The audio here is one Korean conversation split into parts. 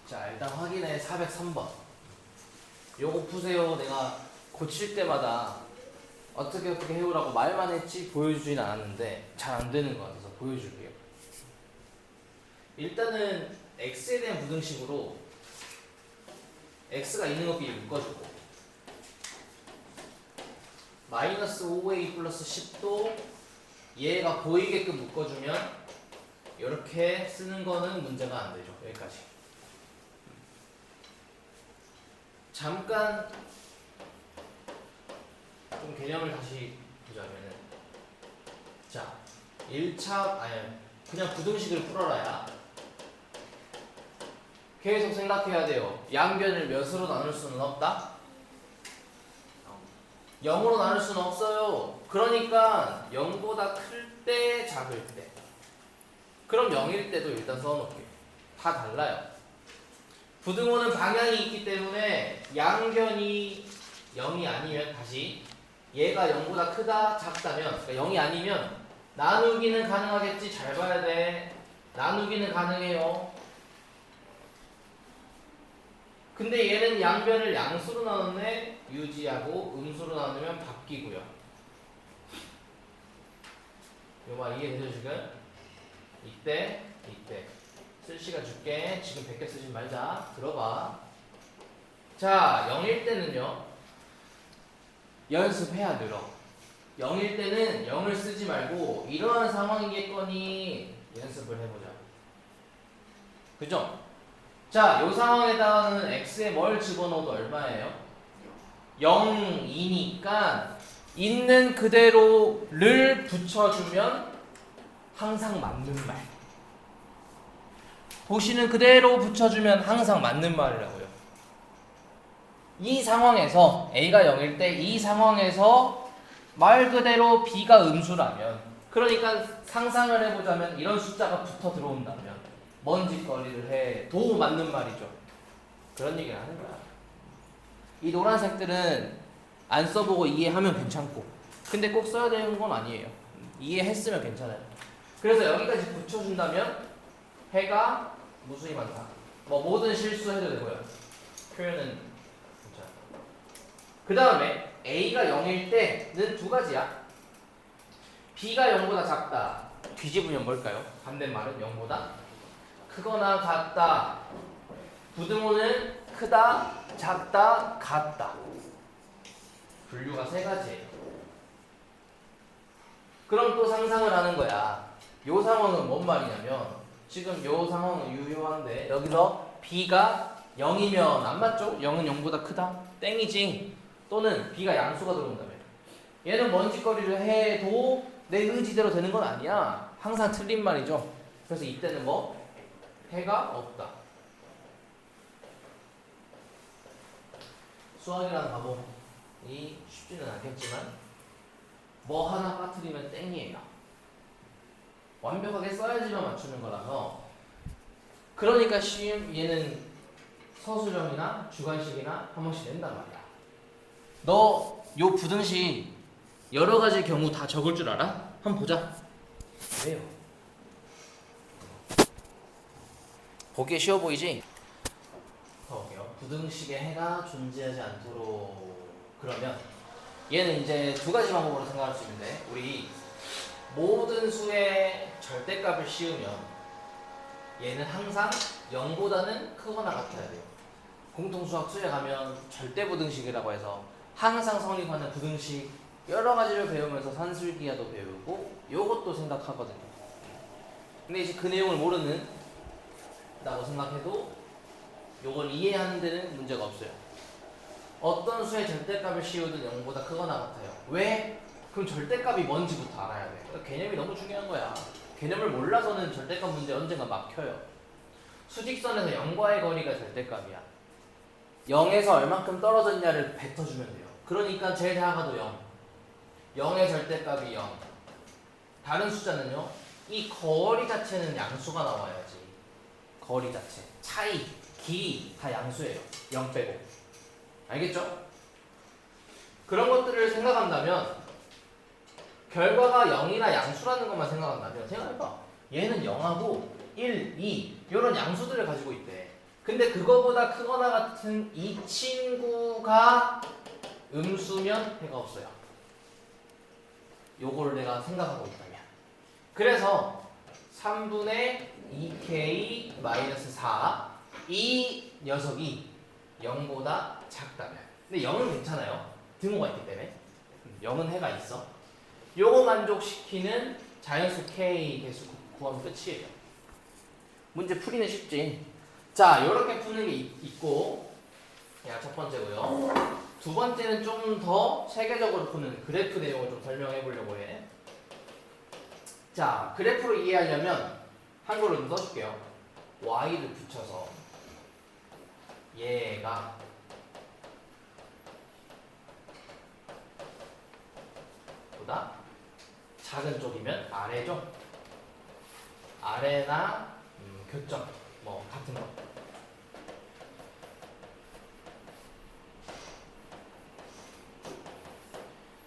자, 일단 확인해. 403번. 요거 푸세요. 내가 고칠 때마다 어떻게 해오라고 말만 했지 보여주진 않았는데 잘 안 되는 것 같아서 보여줄게요. 일단은 x에 대한 부등식으로 x가 있는 것끼리 묶어주고 마이너스 5a 플러스 10도 얘가 보이게끔 묶어주면 이렇게 쓰는 거는 문제가 안 되죠. 여기까지. 잠깐 좀 개념을 다시 보자면은, 자, 1차 그냥 부등식을 풀어라야 계속 생각해야 돼요. 양변을 몇으로 나눌 수는 없다? 0으로 나눌 수는 없어요. 그러니까 0보다 클 때, 작을 때. 그럼 0일 때도 일단 써놓을게요. 다 달라요. 부등호는 방향이 있기 때문에 양변이 0이 아니면 다시 얘가 0보다 크다, 작다면, 그러니까 0이 아니면 나누기는 가능하겠지. 잘 봐야 돼. 나누기는 가능해요. 근데 얘는 양변을 양수로 나눴네. 유지하고 음수로 나누면 바뀌고요. 요 말 이해되죠 지금? 이때 쓸 시간 줄게. 지금 100개 쓰지 말자. 들어봐. 자, 0일 때는요 연습해야 늘어. 0일 때는 0을 쓰지 말고 이러한 상황이겠거니 연습을 해보자. 그죠? 자, 이 상황에다가는 x에 뭘 집어넣어도 얼마예요? 0이니까 있는 그대로를 붙여주면 항상 맞는 말. 보시는 그대로 붙여주면 항상 맞는 말이라고요. 이 상황에서 A가 0일 때 이 상황에서 말 그대로 B가 음수라면, 그러니까 상상을 해보자면 이런 숫자가 붙어 들어온다면 뭔 짓거리를 해도 맞는 말이죠. 그런 얘기를 하는 거야. 이 노란색들은 안 써보고 이해하면 괜찮고, 근데 꼭 써야 되는 건 아니에요. 이해했으면 괜찮아요. 그래서 여기까지 붙여준다면 해가 무수히 많다. 뭐 모든 실수해도 되고요. 표현은 괜찮아. 그 다음에 A가 0일 때는 두 가지야. B가 0보다 작다. 뒤집으면 뭘까요? 반대말은 0보다 크거나 같다. 부등호는 크다, 작다, 같다. 분류가 세 가지예요. 그럼 또 상상을 하는 거야. 요 상황은 뭔 말이냐면, 지금 요 상황은 유효한데 여기서 B가 0이면 안 맞죠? 0은 0보다 크다? 땡이지. 또는 B가 양수가 들어온다면 얘는 뭔 짓거리를 해도 내 의지대로 되는 건 아니야. 항상 틀린 말이죠. 그래서 이때는 뭐? 해가 없다. 수학이라는 과목이 쉽지는 않겠지만 뭐 하나 빠뜨리면 땡이에요. 완벽하게 써야지만 맞추는 거라서. 그러니까 얘는 서술형이나 주관식이나 한 번씩 낸단 말이야. 너 요 부등식 여러 가지 경우 다 적을 줄 알아? 한번 보자. 왜요? 보기에 쉬워 보이지? 볼게요. 부등식의 해가 존재하지 않도록. 그러면 얘는 이제 두 가지 방법으로 생각할 수 있는데, 우리 모든 수의 절대값을 씌우면 얘는 항상 0보다는 크거나 같아야 돼요. 공통수학 수에 가면 절대부등식이라고 해서 항상 성립하는 부등식 여러 가지를 배우면서 산술기하도 배우고 요것도 생각하거든요. 근데 이제 그 내용을 모르는다고 생각해도 요걸 이해하는 데는 문제가 없어요. 어떤 수의 절대값을 씌우든 0보다 크거나 같아요. 왜? 그럼 절대값이 뭔지부터 알아야 돼. 그러니까 개념이 너무 중요한 거야. 개념을 몰라서는 절대값 문제 언젠가 막혀요. 수직선에서 0과의 거리가 절대값이야. 0에서 얼만큼 떨어졌냐를 뱉어주면 돼요. 그러니까 제일 작아도 0. 0의 절대값이 0. 다른 숫자는요, 이 거리 자체는 양수가 나와야지. 거리 자체, 차이, 길이 다 양수예요. 0 빼고. 알겠죠? 그런 것들을 생각한다면, 결과가 0이나 양수라는 것만 생각한다면, 생각해봐. 얘는 0하고 1, 2 이런 양수들을 가지고 있대. 근데 그거보다 크거나 같은 이 친구가 음수면 해가 없어요. 요걸 내가 생각하고 있다면. 그래서 3분의 2k-4 이 녀석이 0보다 작다면. 근데 0은 괜찮아요. 등호가 있기 때문에. 0은 해가 있어. 요거 만족시키는 자연수 k 개수 구하면 끝이에요. 문제 풀이는 쉽지. 자, 요렇게 푸는 게 있고, 야, 첫 번째고요. 두 번째는 좀 더 체계적으로 푸는 그래프 내용을 좀 설명해 보려고 해. 자, 그래프로 이해하려면 한글로 좀 써줄게요. y를 붙여서 얘가 보다 작은 쪽이면 아래죠. 아래나 교점 뭐 같은 거.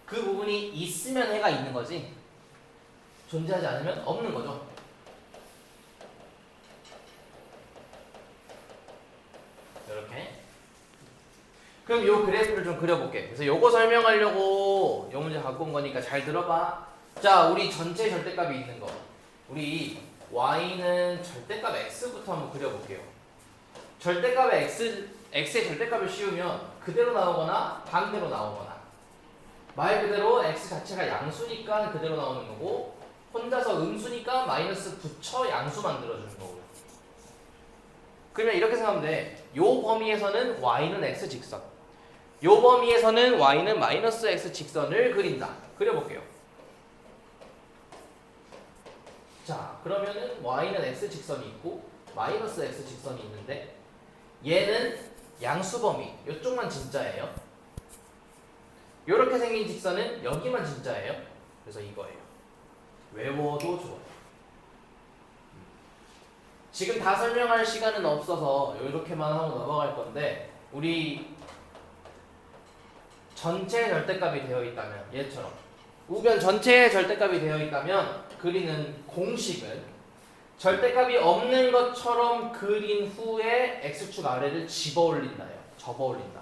그 부분이 있으면 해가 있는 거지 존재하지 않으면 없는 거죠. 이렇게. 그럼 요 그래프를 좀 그려볼게. 그래서 요거 설명하려고 요 문제 갖고 온 거니까 잘 들어봐. 자, 우리 전체 절대값이 있는 거. 우리 y는 절대값 x부터 한번 그려볼게요. 절대값의 x의 절대값을 씌우면 그대로 나오거나 반대로 나오거나. 말 그대로 x 자체가 양수니까 그대로 나오는 거고, 혼자서 음수니까 마이너스 붙여 양수 만들어주는 거고요. 그러면 이렇게 생각하면 돼. 요 범위에서는 y는 x 직선, 요 범위에서는 y는 마이너스 x 직선을 그린다. 그려볼게요. 자, 그러면은 y는 x 직선이 있고 마이너스 x 직선이 있는데 얘는 양수 범위, 요쪽만 진짜예요. 요렇게 생긴 직선은 여기만 진짜예요. 그래서 이거예요. 외워도 좋아요. 지금 다 설명할 시간은 없어서 이렇게만 하고 넘어갈 건데, 우리 전체 절대값이 되어 있다면, 얘처럼 우변 전체의 절대값이 되어 있다면 그리는 공식은 절대값이 없는 것처럼 그린 후에 x축 아래를 집어 올린다요. 접어 올린다.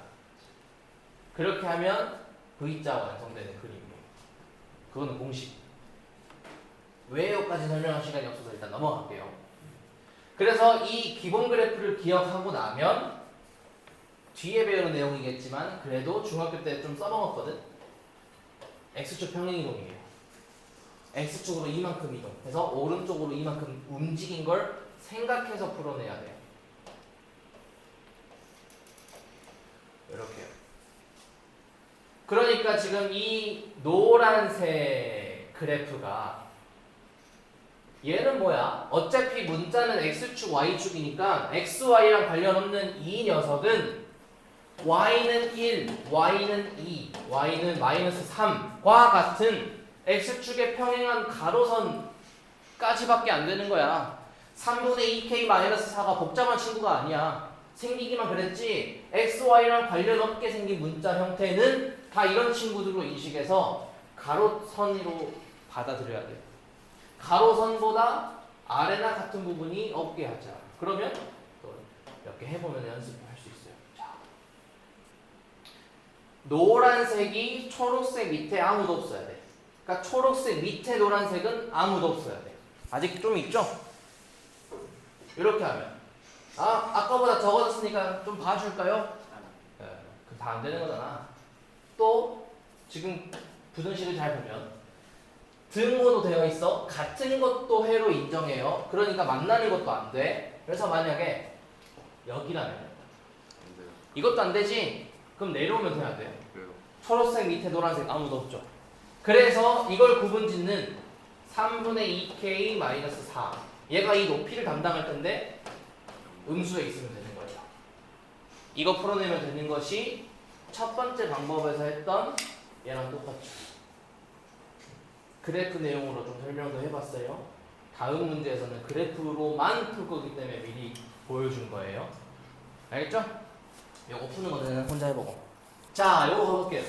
그렇게 하면 V자가 완성되는 그림이에요. 그거는 공식. 왜요까지 설명할 시간이 없어서 일단 넘어갈게요. 그래서 이 기본 그래프를 기억하고 나면 뒤에 배우는 내용이겠지만 그래도 중학교 때 좀 써먹었거든. x축 평행이동이에요. x축으로 이만큼 이동. 그래서 오른쪽으로 이만큼 움직인 걸 생각해서 풀어내야 돼요. 이렇게요. 그러니까 지금 이 노란색 그래프가 얘는 뭐야? 어차피 문자는 x축, y축이니까 xy랑 관련 없는 이 녀석은 y는 1, y는 2, y는 마이너스 3과 같은 x축에 평행한 가로선까지밖에 안 되는 거야. 3분의 2k-4가 복잡한 친구가 아니야. 생기기만 그랬지 xy랑 관련 없게 생긴 문자 형태는 다 이런 친구들로 인식해서 가로선으로 받아들여야 돼요. 가로선보다 아래나 같은 부분이 없게 하자. 그러면 또 몇 개 해보면 연습할 수 있어요. 자, 노란색이 초록색 밑에 아무도 없어야 돼. 그러니까 초록색 밑에 노란색은 아무도 없어야 돼. 아직 좀 있죠? 이렇게 하면 아까보다 적어졌으니까 좀 봐줄까요? 네, 다 안 되는 거잖아. 또 지금 부등식을 잘 보면 등호도 되어 있어. 같은 것도 해로 인정해요. 그러니까 만나는 것도 안 돼. 그래서 만약에 여기라면 이것도 안 되지? 그럼 내려오면 돼야 돼. 초록색 밑에 노란색 아무도 없죠. 그래서 이걸 구분짓는 3분의 2k-4 얘가 이 높이를 담당할 텐데 음수에 있으면 되는 거예요. 이거 풀어내면 되는 것이 첫 번째 방법에서 했던 얘랑 똑같죠. 그래프 내용으로 좀 설명도 해봤어요. 다음 문제에서는 그래프로만 풀 거기 때문에 미리 보여준 거예요. 알겠죠? 요거 푸는 거는 혼자 해보고. 자, 요거 가볼게요.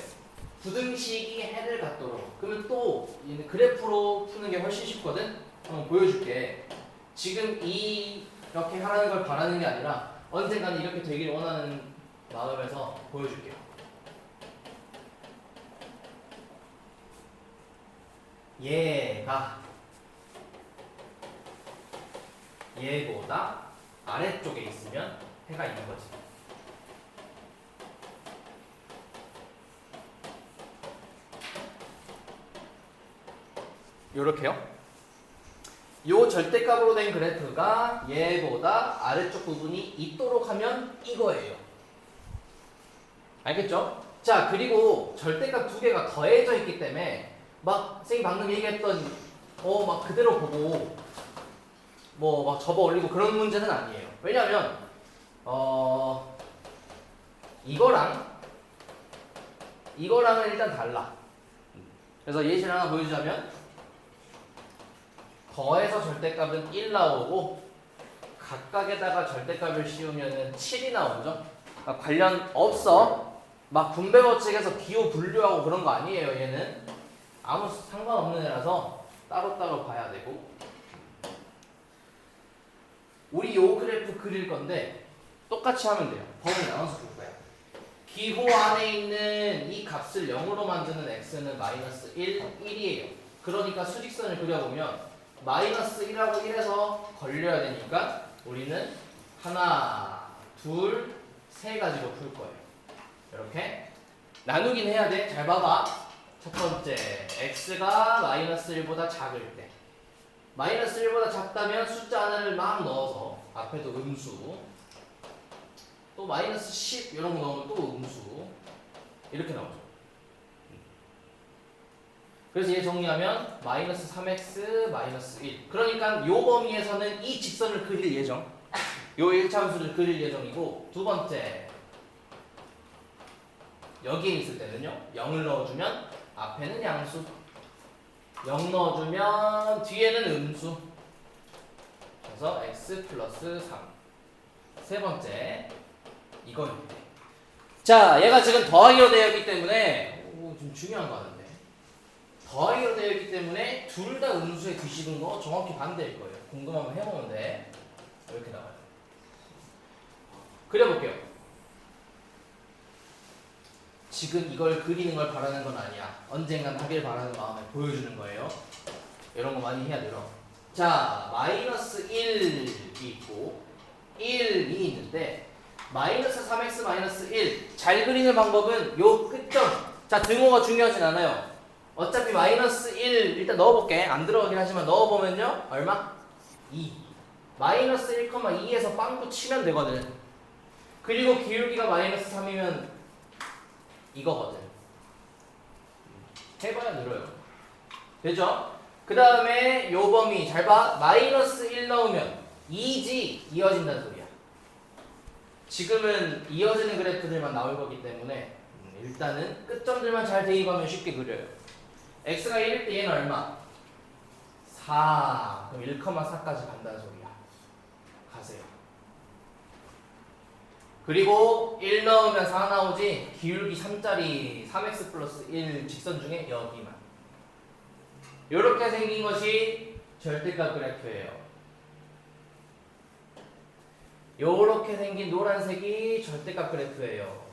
부등식이 해를 갖도록. 그러면 또 그래프로 푸는 게 훨씬 쉽거든? 한번 보여줄게. 지금 이렇게 하라는 걸 바라는 게 아니라 언젠가는 이렇게 되길 원하는 마음에서 보여줄게요. 얘가 얘보다 아래쪽에 있으면 해가 있는 거지. 요렇게요. 요 절대값으로 된 그래프가 얘보다 아래쪽 부분이 있도록 하면 이거예요. 알겠죠? 자, 그리고 절대값 두 개가 더해져 있기 때문에 막 선생님 방금 얘기했던 막 그대로 보고 뭐 막 접어 올리고 그런 문제는 아니에요. 왜냐면 이거랑은 일단 달라. 그래서 예시를 하나 보여주자면 더해서 절대값은 1 나오고 각각에다가 절대값을 씌우면은 7이 나오죠. 그러니까 관련 없어. 막 분배 법칙에서 기호 분류하고 그런 거 아니에요. 얘는 아무 상관없는 애라서 따로따로 봐야 되고. 우리 요 그래프 그릴 건데 똑같이 하면 돼요. 범위 나눠서 볼 거야. 기호 안에 있는 이 값을 0으로 만드는 x는 마이너스 1, 1이에요. 그러니까 수직선을 그려보면 마이너스 1하고 1에서 걸려야 되니까 우리는 하나, 둘, 세 가지로 풀 거예요. 이렇게 나누긴 해야 돼. 잘 봐봐. 첫 번째, x가 마이너스 1보다 작을 때. 마이너스 1보다 작다면 숫자 하나를 막 넣어서 앞에도 음수, 또 마이너스 10 이런 거 넣으면 또 음수, 이렇게 나오죠. 그래서 얘 정리하면 마이너스 3x 마이너스 1. 그러니까 요 범위에서는 이 직선을 그릴 예정. 요 1차함수를 그릴 예정이고, 두 번째 여기에 있을 때는요 0을 넣어주면 앞에는 양수, 0 넣어주면 뒤에는 음수. 그래서 x 플러스 3. 세 번째 이거입니다. 자, 얘가 지금 더하기로 되어 있기 때문에 좀 중요한 거 같은데, 더하기로 되어 있기 때문에 둘 다 음수에 뒤집은 거 정확히 반대일 거예요. 궁금하면 해보면 돼. 이렇게 나와요. 그려볼게요. 지금 이걸 그리는 걸 바라는 건 아니야. 언젠간 하길 바라는 마음에 보여주는 거예요. 이런 거 많이 해야 돼요. 자, 마이너스 1이 있고 1이 있는데 마이너스 3x 마이너스 1 잘 그리는 방법은 요 끝점. 자, 등호가 중요하진 않아요. 어차피 마이너스 1 일단 넣어볼게. 안 들어가긴 하지만 넣어보면요 얼마? 2. 마이너스 1,2에서 빵꾸 치면 되거든. 그리고 기울기가 마이너스 3이면 이거거든. 해봐야 늘어요. 되죠? 그 다음에 요 범위 잘 봐. 마이너스 1 넣으면 2지 이어진다는 소리야. 지금은 이어지는 그래프들만 나올 거기 때문에 일단은 끝점들만 잘 대입하면 쉽게 그려요. x가 1일 때 얘는 얼마? 4. 그럼 1,4까지 간다는 소리야. 가세요. 그리고 1 넣으면 4 나오지. 기울기 3짜리 3x 플러스 1 직선 중에 여기만. 이렇게 생긴 것이 절대값 그래프예요. 요렇게 생긴 노란색이 절대값 그래프예요.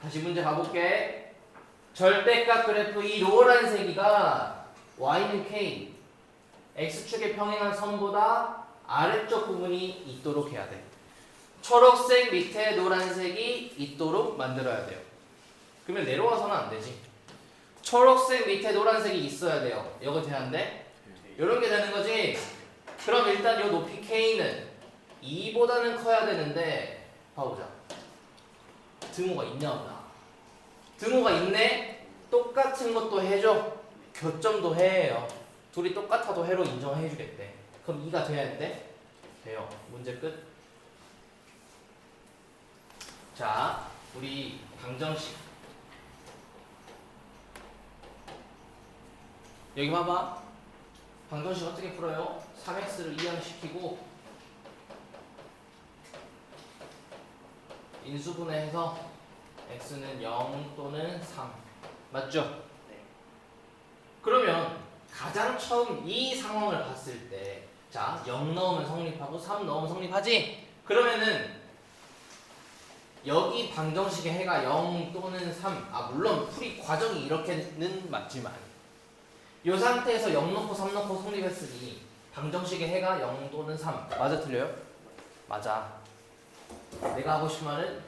다시 문제 가볼게. 절대값 그래프 이 노란색이가 y는 k, x축에 평행한 선보다 아래쪽 부분이 있도록 해야 돼. 초록색 밑에 노란색이 있도록 만들어야 돼요. 그러면 내려와서는 안 되지. 초록색 밑에 노란색이 있어야 돼요. 이거 돼야 안 돼? 이런 게 되는 거지. 그럼 일단 요 높이 k는 2보다는 커야 되는데 봐보자. 등호가 있냐 없나? 등호가 있네? 똑같은 것도 해줘. 교점도 해요. 둘이 똑같아도 해로 인정해 주겠대. 그럼 2가 돼야 되는데? 돼요. 문제 끝. 자, 우리 방정식. 여기 봐봐. 방정식 어떻게 풀어요? 3x를 이항시키고 인수분해해서 x는 0 또는 3 맞죠? 네. 그러면 가장 처음 이 상황을 봤을 때 자, 0 넣으면 성립하고 3 넣으면 성립하지? 그러면은 여기 방정식의 해가 0 또는 3. 물론 풀이 과정이 이렇게는 맞지만 이 상태에서 0 넣고 3 넣고 성립했으니 방정식의 해가 0 또는 3. 맞아, 틀려요? 맞아. 내가 하고 싶은 말은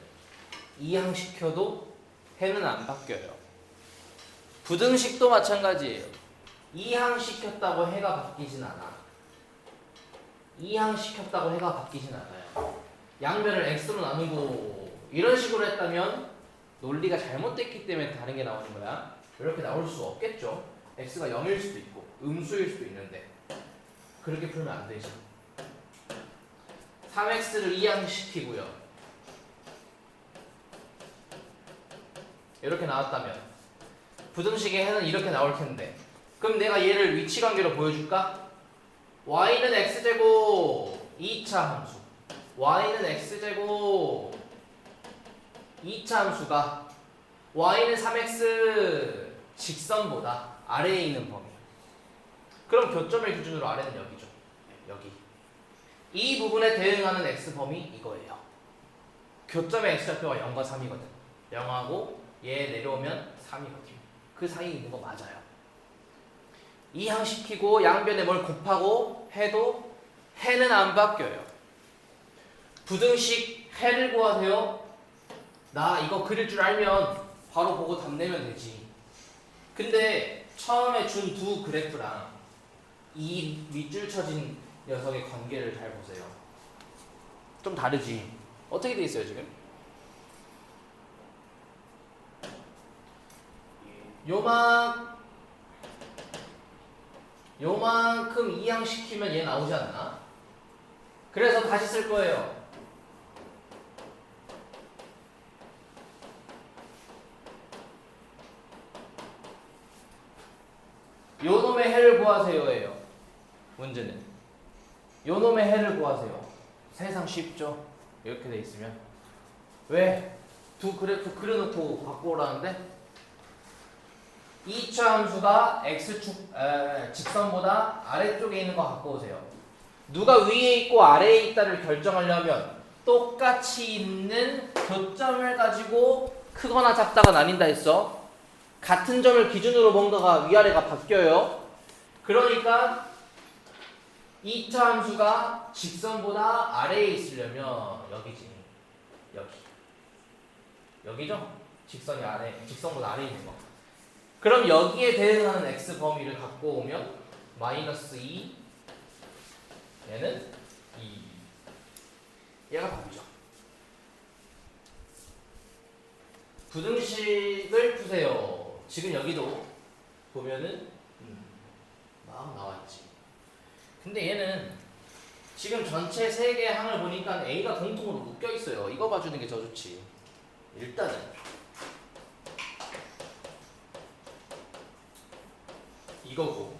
이항시켜도 해는 안 바뀌어요. 부등식도 마찬가지예요. 이항시켰다고 해가 바뀌진 않아. 이항시켰다고 해가 바뀌진 않아요. 양변을 x로 나누고 이런 식으로 했다면 논리가 잘못됐기 때문에 다른 게 나오는 거야. 이렇게 나올 수 없겠죠. x가 0일 수도 있고 음수일 수도 있는데 그렇게 풀면 안 되죠. 3x를 이항시키고요. 이렇게 나왔다면 부등식의 해는 이렇게 나올 텐데 그럼 내가 얘를 위치관계로 보여줄까? y는 x제곱 2차 함수 y는 x제곱 2차 함수가 y는 3x 직선보다 아래에 있는 범위. 그럼 교점을 기준으로 아래는 여기죠. 여기. 이 부분에 대응하는 x 범위 이거예요. 교점의 x좌표가 0과 3이거든. 0하고 얘 내려오면 3이거든요. 그 사이에 있는 거 맞아요. 이항시키고 양변에 뭘 곱하고 해도 해는 안 바뀌어요. 부등식 해를 구하세요. 나 이거 그릴 줄 알면 바로 보고 답 내면 되지. 근데 처음에 준 두 그래프랑 이 밑줄 쳐진 녀석의 관계를 잘 보세요. 좀 다르지. 어떻게 돼 있어요 지금? 요만큼 이항시키면 얘 나오지 않나? 그래서 다시 쓸 거예요. 요놈의 해를 구하세요예요. 문제는 요놈의 해를 구하세요. 세상 쉽죠? 이렇게 돼 있으면 왜? 두 그래프 그려놓고 갖고 오라는데 2차 함수가 x축 직선보다 아래쪽에 있는 거 갖고 오세요. 누가 위에 있고 아래에 있다를 결정하려면 똑같이 있는 교점을 가지고 크거나 작다가 나뉜다 했어. 같은 점을 기준으로 뭔가가 위아래가 바뀌어요. 그러니까 2차 함수가 직선보다 아래에 있으려면 여기지. 여기죠? 직선보다 아래에 있는 거. 그럼 여기에 대응하는 x 범위를 갖고 오면 마이너스 2 얘는 2 얘가 답이죠. 부등식을 푸세요. 지금 여기도 보면은 막 나와있지. 근데 얘는 지금 전체 3개의 항을 보니까 A가 공통으로 묶여있어요. 이거 봐주는 게 더 좋지. 일단은 이거고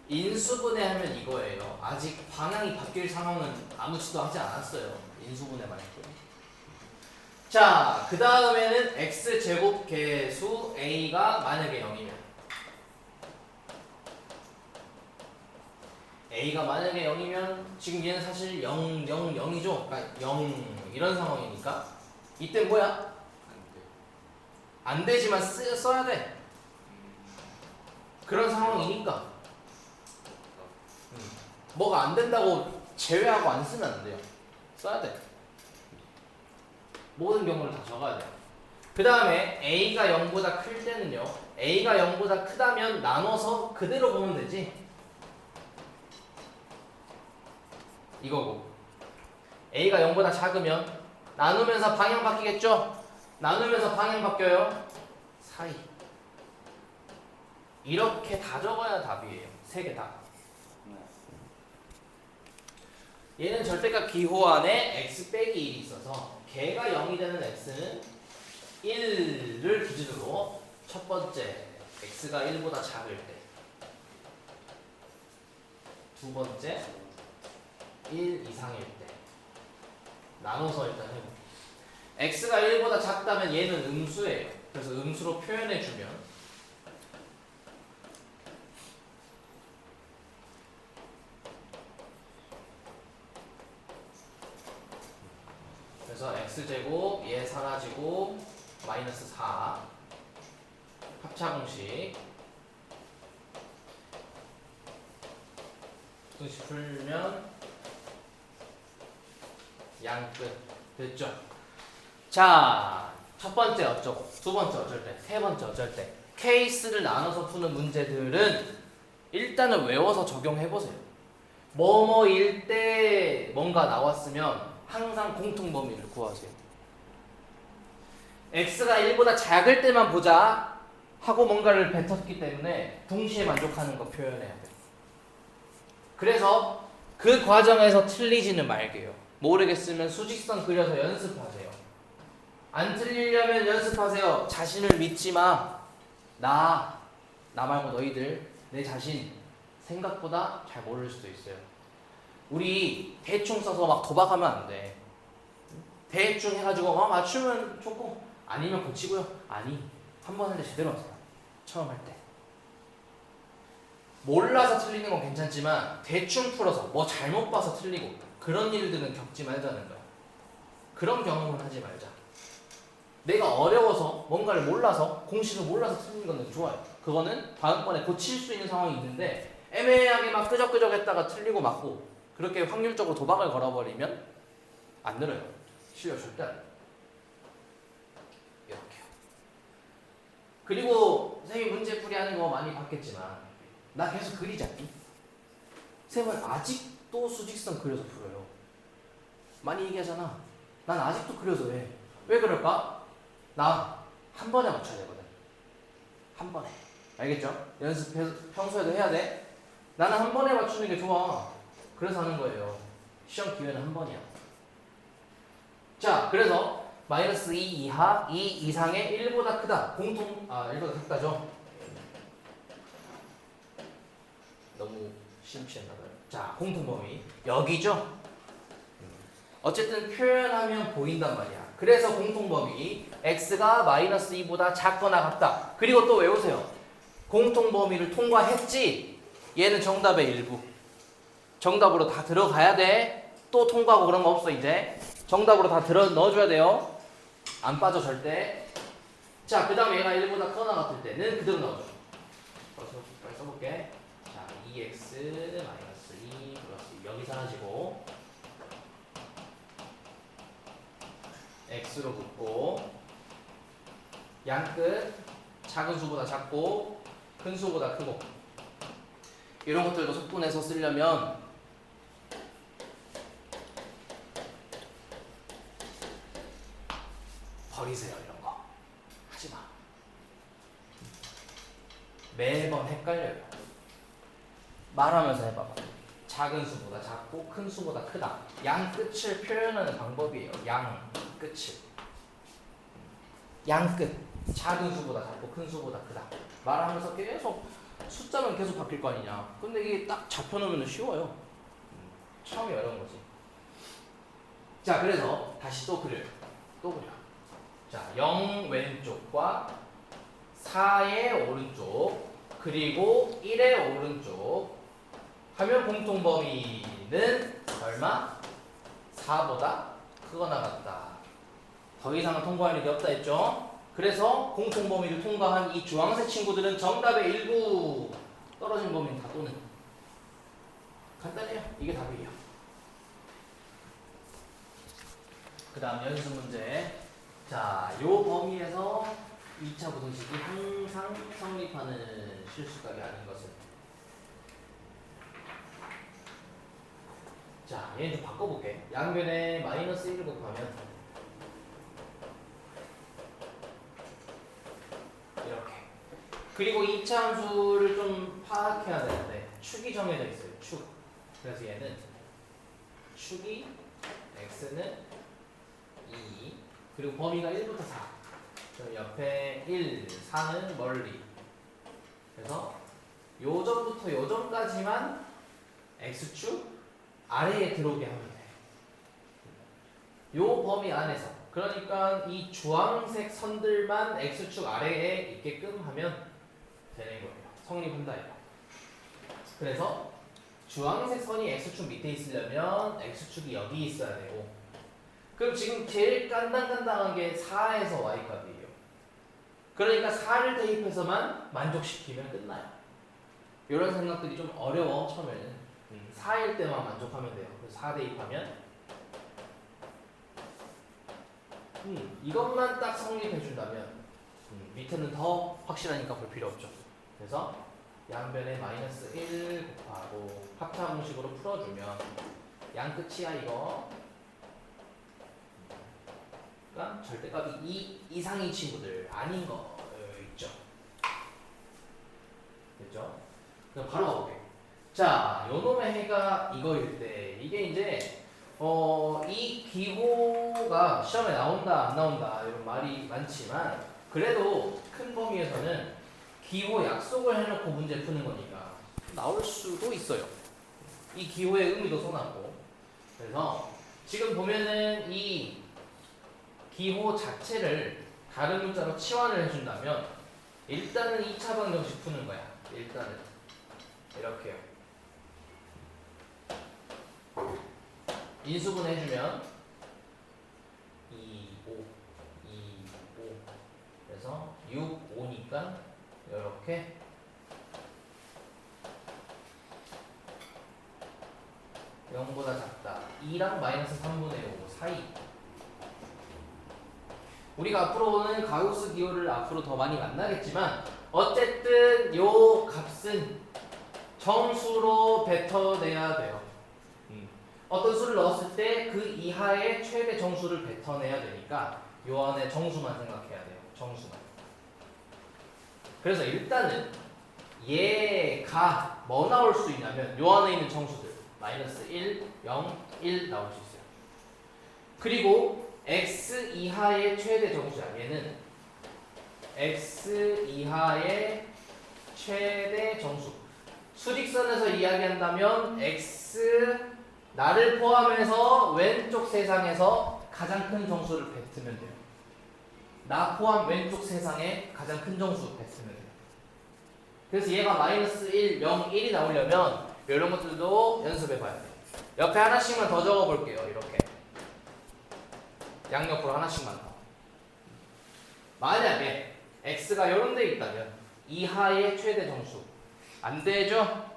인수분해하면 이거예요. 아직 방향이 바뀔 상황은 아무것도 하지 않았어요. 인수분해만 했고요. 자, 그 다음에는 x제곱 계수 a가 만약에 0이면 a가 만약에 0이면 지금 얘는 사실 0, 0, 0이죠. 그러니까 0 이런 상황이니까 이때 뭐야? 안 되지만 써야 돼. 그런 상황이니까 뭐가 안 된다고 제외하고 안 쓰면 안 돼요. 써야 돼. 모든 경우를 다 적어야 돼요. 그 다음에 a가 0보다 클 때는요. a가 0보다 크다면 나눠서 그대로 보면 되지. 이거고 a가 0보다 작으면 나누면서 방향 바뀌겠죠? 나누면서 방향 바뀌어요. 사이. 이렇게 다 적어야 답이에요. 3개 다. 얘는 절대값 기호 안에 x 빼기 1이 있어서 걔가 0이 되는 x는 1을 기준으로 첫 번째 x가 1보다 작을 때, 두 번째 1 이상일 때 나눠서 일단 해볼게요. x가 1보다 작다면 얘는 음수예요. 그래서 음수로 표현해주면 그래서 x제곱 얘 사라지고 마이너스 4 합차공식 부등식 풀면 양끝 됐죠? 자, 첫 번째 어쩌고, 두 번째 어쩔 때, 세 번째 어쩔 때 케이스를 나눠서 푸는 문제들은 일단은 외워서 적용해보세요. 뭐뭐일 때 뭔가 나왔으면 항상 공통범위를 구하세요. x가 1보다 작을 때만 보자 하고 뭔가를 뱉었기 때문에 동시에 만족하는 거 표현해야 돼요. 그래서 그 과정에서 틀리지는 말게요. 모르겠으면 수직선 그려서 연습하세요. 안 틀리려면 연습하세요. 자신을 믿지 마. 나 말고 너희들 내 자신 생각보다 잘 모를 수도 있어요. 우리 대충 써서 막 도박하면 안 돼. 대충 해가지고 맞추면 좋고 아니면 고치고요. 아니, 한 번 할 때 제대로 하세요. 처음 할 때. 몰라서 틀리는 건 괜찮지만 대충 풀어서 뭐 잘못 봐서 틀리고 그런 일들은 겪지 말자는 거야. 그런 경험은 하지 말자. 내가 어려워서 뭔가를 몰라서 공식을 몰라서 틀리는 건 좋아요. 그거는 다음번에 고칠 수 있는 상황이 있는데 애매하게 막 끄적끄적 했다가 틀리고 맞고 그렇게 확률적으로 도박을 걸어버리면 안 늘어요. 실력 절대 안 돼요. 이렇게요. 그리고 선생님이 문제풀이 하는 거 많이 봤겠지만 나 계속 그리잡기. 쌤은 아직도 수직선 그려서 풀어요. 많이 얘기하잖아. 난 아직도 그려서 해. 왜 그럴까? 나 한 번에 맞춰야 되거든. 한 번에. 알겠죠? 연습해서 평소에도 해야 돼. 나는 한 번에 맞추는 게 좋아. 그래서 하는 거예요. 시험 기회는 한 번이야. 자, 그래서 마이너스 2 이하, 2 이상의 1보다 크다. 1보다 작다죠? 너무 심취했나봐요. 자, 공통범위. 여기죠? 어쨌든 표현하면 보인단 말이야. 그래서 공통범위 x가 마이너스 2보다 작거나 같다. 그리고 또 외우세요. 공통범위를 통과했지? 얘는 정답의 일부. 정답으로 다 들어가야 돼. 또 통과하고 그런 거 없어 이제. 정답으로 다 넣어줘야 돼요. 안 빠져 절대. 자, 그 다음에 얘가 1보다 크거나 같을 때는 그대로 나오죠. 빨리 써볼게. 자, 2x 마이너스 2 플러스 2 여기 사라지고 x로 붙고 양끝 작은 수보다 작고 큰 수보다 크고 이런 것들도 속분해서 쓰려면 버리세요. 이런 거 하지마. 매번 헷갈려요. 말하면서 해봐봐. 작은 수보다 작고 큰 수보다 크다. 양 끝을 표현하는 방법이에요. 양 끝을. 양 끝. 작은 수보다 작고 큰 수보다 크다. 말하면서 계속 숫자는 계속 바뀔 거 아니냐. 근데 이게 딱 잡혀놓으면 쉬워요. 처음이 어려운 거지. 자, 그래서 다시 또 그려요. 또 그려. 자, 0 왼쪽과 4의 오른쪽 그리고 1의 오른쪽 하면 공통범위는 얼마? 4보다 크거나 같다. 더 이상은 통과할 일이 없다 했죠? 그래서 공통범위를 통과한 이 주황색 친구들은 정답의 일부. 떨어진 범위는 다 또는. 간단해요. 이게 답이에요. 그 다음 연습 문제. 자, 요 범위에서 2차 부등식이 항상 성립하는 실수값이 아닌 것은. 자, 얘는 좀 바꿔볼게. 양변에 마이너스 1을 곱하면 이렇게. 그리고 2차 함수를 좀 파악해야 되는데 축이 정해져 있어요. 축. 그래서 얘는 축이 x는 2 그리고 범위가 1부터 4. 그럼 옆에 1, 4는 멀리. 그래서 요점부터 요점까지만 x축 아래에 들어오게 하면 돼. 요 범위 안에서. 그러니까 이 주황색 선들만 x축 아래에 있게끔 하면 되는 거예요. 성립한다 이거. 그래서 주황색 선이 x축 밑에 있으려면 x축이 여기 있어야 되고 그럼 지금 제일 간당간당한 게 4에서 y값이에요. 그러니까 4를 대입해서만 만족시키면 끝나요. 이런 생각들이 좀 어려워 처음에는. 4일 때만 만족하면 돼요. 그래서 4 대입하면 이것만 딱 성립해준다면 밑에는 더 확실하니까 볼 필요 없죠. 그래서 양변에 마이너스 1 곱하고 합차 공식으로 풀어주면 양 끝이야 이거. 그러니까 절대값이 2 이상인 친구들 아닌 거 있죠. 됐죠? 그럼 바로 가볼게요. 자, 요놈의 해가 이거일 때 이게 이제 이 기호가 시험에 나온다 안 나온다 이런 말이 많지만 그래도 큰 범위에서는 기호 약속을 해놓고 문제 푸는 거니까 나올 수도 있어요. 이 기호의 의미도 써놨고. 그래서 지금 보면은 이 기호 자체를 다른 문자로 치환을 해준다면 일단은 2차 방정식 푸는 거야. 일단은 이렇게요. 인수분 해주면 2, 5, 2, 5 그래서 6, 5니까 이렇게 0보다 작다. 2랑 마이너스 3분의 5 사이. 우리가 앞으로는 가우스 기호를 앞으로 더 많이 만나겠지만 어쨌든 요 값은 정수로 뱉어내야 돼요. 어떤 수를 넣었을 때 그 이하의 최대 정수를 뱉어내야 되니까 요 안에 정수만 생각해야 돼요. 정수만. 그래서 일단은 얘가 뭐 나올 수 있냐면 요 안에 있는 정수들 마이너스 1, 0, 1 나올 수 있어요. 그리고 x 이하의 최대 정수야. 얘는 x 이하의 최대 정수. 수직선에서 이야기한다면 x 나를 포함해서 왼쪽 세상에서 가장 큰 정수를 뱉으면 돼요. 나 포함 왼쪽 세상에 가장 큰 정수 뱉으면 돼요. 그래서 얘가 마이너스 1, 0, 1이 나오려면 이런 것들도 연습해 봐야 돼요. 옆에 하나씩만 더 적어 볼게요. 이렇게 양옆으로 하나씩만 더. 만약에 x가 이런 데 있다면 이하의 최대 정수 안 되죠?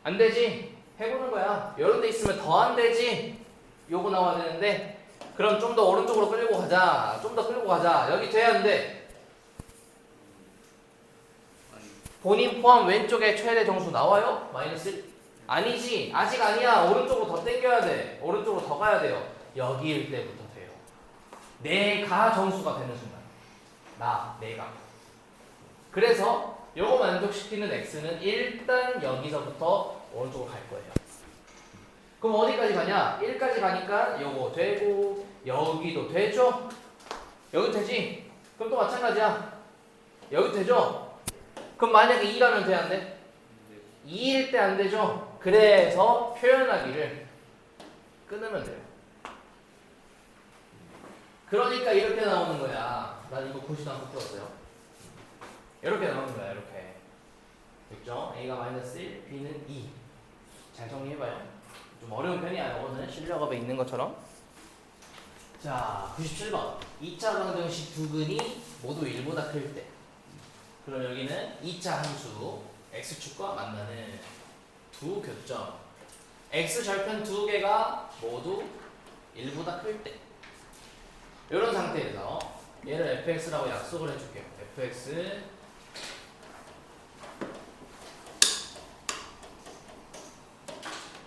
안 되지? 해보는 거야. 이런 데 있으면 더 안 되지? 요거 나와야 되는데 그럼 좀 더 오른쪽으로 끌고 가자. 좀 더 끌고 가자. 여기 돼야 안 돼? 본인 포함 왼쪽에 최대 정수 나와요? 마이너스 1? 아니지. 아직 아니야. 오른쪽으로 더 당겨야 돼. 오른쪽으로 더 가야 돼요. 여기일 때부터 돼요. 내가 정수가 되는 순간. 내가. 그래서 요거 만족시키는 x는 일단 여기서부터 오른쪽으로 갈 거예요. 그럼 어디까지 가냐? 1까지 가니까 요거 되고 여기도 되죠? 여기 되지? 그럼 또 마찬가지야. 여기 되죠? 그럼 만약에 2라면 돼 안 돼? 2일 때 안 되죠? 그래서 표현하기를 끊으면 돼요. 그러니까 이렇게 나오는 거야. 난 이거 고시도 않고 풀었어요. 이렇게 나오는 거야. 이렇게. 됐죠? A가 마이너스 1, B는 2. 잘 정리해봐요. 좀 어려운 편이야. 이거는 실력업에 있는 것처럼. 자, 97번. 2차 방정식 두 근이 모두 1보다 클 때. 그럼 여기는 2차 함수 x축과 만나는 두 교점. x절편 두 개가 모두 1보다 클 때. 이런 상태에서 얘를 fx라고 약속을 해줄게요. fx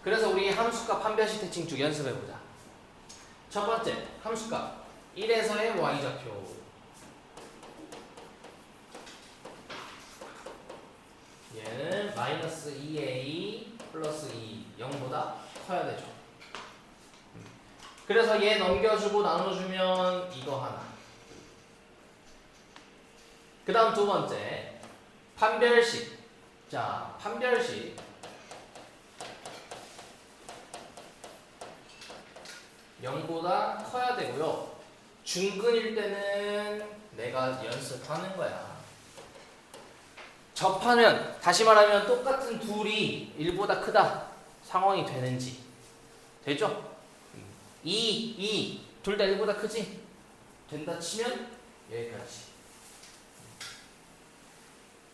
그래서 우리 함수값 판별식 대칭축 연습해보자. 첫 번째 함수값 1에서의 y좌표. 얘는 마이너스 2a 플러스 2 0보다 커야 되죠. 그래서 얘 넘겨주고 나눠주면 이거 하나. 그 다음 두 번째 판별식. 자, 판별식 0보다 커야 되고요. 중근일 때는 내가 연습하는 거야. 접하면, 다시 말하면 똑같은 둘이 1보다 크다 상황이 되는지. 되죠? 2 둘 다 1보다 크지? 된다 치면 여기까지.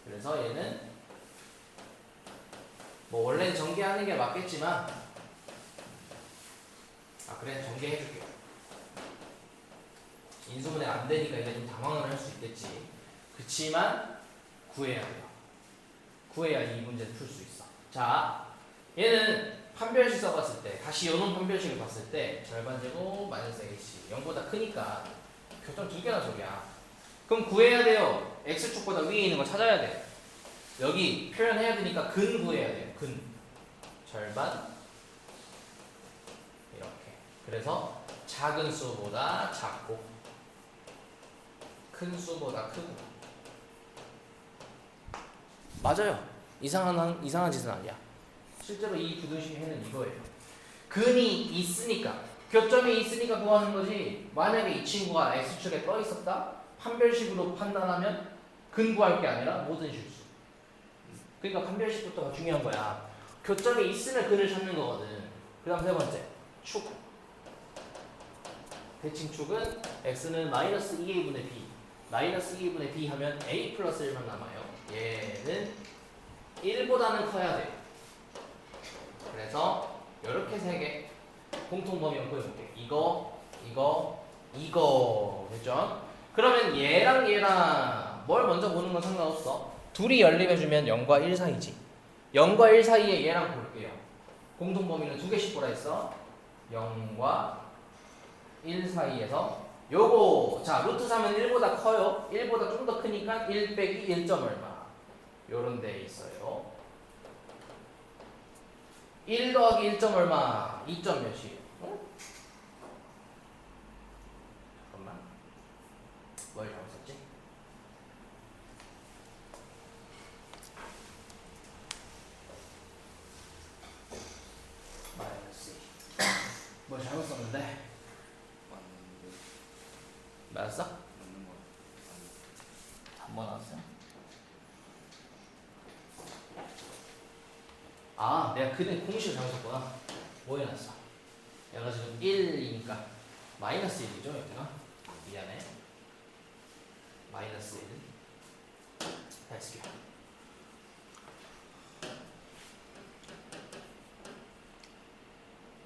그래서 얘는 뭐 원래는 전개하는 게 맞겠지만 그래 전개해줄게요. 인수분해 안 되니까 이제 좀 당황을 할 수 있겠지. 그치만 구해야 돼요. 구해야 이 문제를 풀 수 있어. 자, 얘는 판별식 써봤을 때, 다시 요놈 판별식을 봤을 때 절반제곱 마이너스 A씨 0보다 크니까 교점 두 개나 소리야. 그럼 구해야 돼요. X축보다 위에 있는 거 찾아야 돼. 여기 표현해야 되니까 근 구해야 돼요. 근 절반 이렇게. 그래서 작은 수보다 작고 큰 수보다 크고. 맞아요. 이상한 짓은 아니야. 실제로 이 부등식의 해는 이거예요. 근이 있으니까, 교점이 있으니까 구하는 거지. 만약에 이 친구가 X축에 떠 있었다? 판별식으로 판단하면 근 구할 게 아니라 모든 실수. 그러니까 판별식부터가 중요한 거야. 교점이 있으면 근을 찾는 거거든. 그 다음 세 번째, 축. 대칭축은 X는 마이너스 2A분의 B. 마이너스 2A분의 B 하면 A 플러스 1만 남아요. 얘는 1보다는 커야 돼. 그래서 이렇게 세 개 공통범위만 보여볼게. 이거 됐죠? 그러면 얘랑 뭘 먼저 보는 건 상관없어. 둘이 연립해주면 0과 1 사이지. 0과 1 사이에 얘랑 볼게요. 공통범위는 두 개씩 보라 했어. 0과 1 사이에서 요거 자 루트 3은 1보다 커요. 1보다 좀 더 크니까 1 빼기 1점 얼마 요런 데 있어요. 1 더하기 1점 얼마 2점 몇이에요? 어? 잠깐만 뭘 잘못 썼지? 마이너스 뭘 잘못 썼는데 맞았어? 한번 나왔어요? 내가 그때 공식을 잘못 썼구나. 뭐 해놨어? 얘가 지금 1이니까 마이너스 1이죠 여기가? 미안해. 마이너스 1 다시 쓸게요.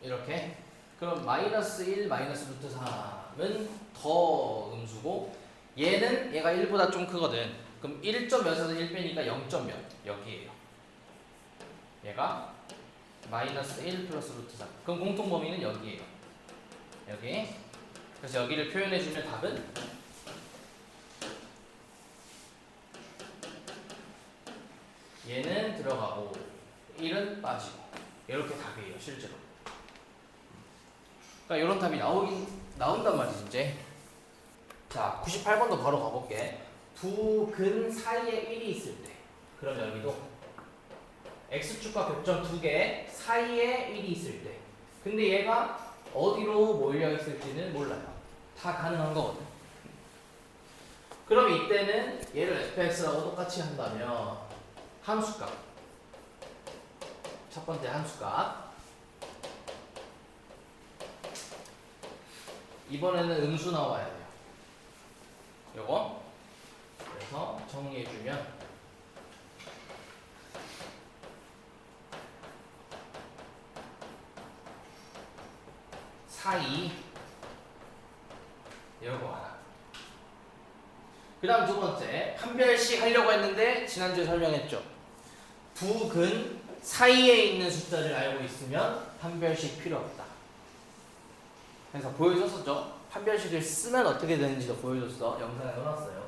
이렇게. 그럼 마이너스 1 마이너스 루트 3은 더 음수고 얘가 1보다 좀 크거든. 그럼 1점 몇에서 1 빼니까 0점 몇 여기에요. 얘가 마이너스 1 플러스 루트 3. 그럼 공통범위는 여기에요. 여기. 그래서 여기를 표현해주면 답은 얘는 들어가고 1은 빠지고 이렇게 답이에요 실제로. 그러니까 이런 답이 나온단 말이지 이제. 자 98번도 바로 가볼게. 두 근 사이에 1이 있을 때 그럼 여기도 X축과 교점 두 개 사이에 1이 있을 때 근데 얘가 어디로 몰려 있을지는 몰라요. 다 가능한 거거든. 그럼 이때는 얘를 fx라고 똑같이 한다면 함수값 첫 번째 함수값 이번에는 음수 나와야 돼요. 요거 그래서 정리해주면 4, 2 요거 하나. 그 다음 두 번째 판별식 하려고 했는데 지난주에 설명했죠. 두 근 사이에 있는 숫자를 알고 있으면 판별식 필요 없다. 그래서 보여줬었죠. 판별식을 쓰면 어떻게 되는지도 보여줬어. 영상에 넣어놨어요.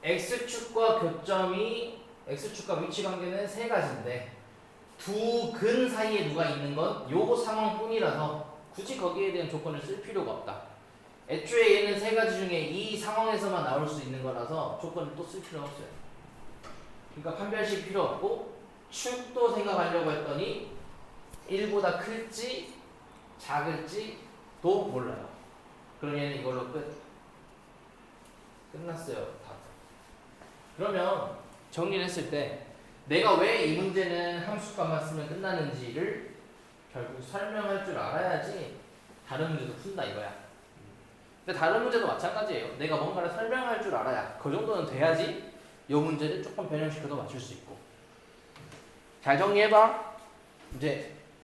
X축과 교점이 X축과 위치 관계는 세 가지인데 두 근 사이에 누가 있는 건 요거 상황뿐이라서 굳이 거기에 대한 조건을 쓸 필요가 없다. 애초에 얘는 세 가지 중에 이 상황에서만 나올 수 있는 거라서 조건을 또 쓸 필요가 없어요. 그러니까 판별식 필요 없고 축도 생각하려고 했더니 1보다 클지 작을지도 몰라요. 그럼 얘는 이걸로 끝났어요. 다. 그러면 정리를 했을 때 내가 왜 이 문제는 함수값만 쓰면 끝나는지를 결국 설명할 줄 알아야지 다른 문제도 푼다 이거야. 근데 다른 문제도 마찬가지예요. 내가 뭔가를 설명할 줄 알아야 그 정도는 돼야지 이 문제를 조금 변형시켜도 맞출 수 있고. 잘 정리해봐. 이제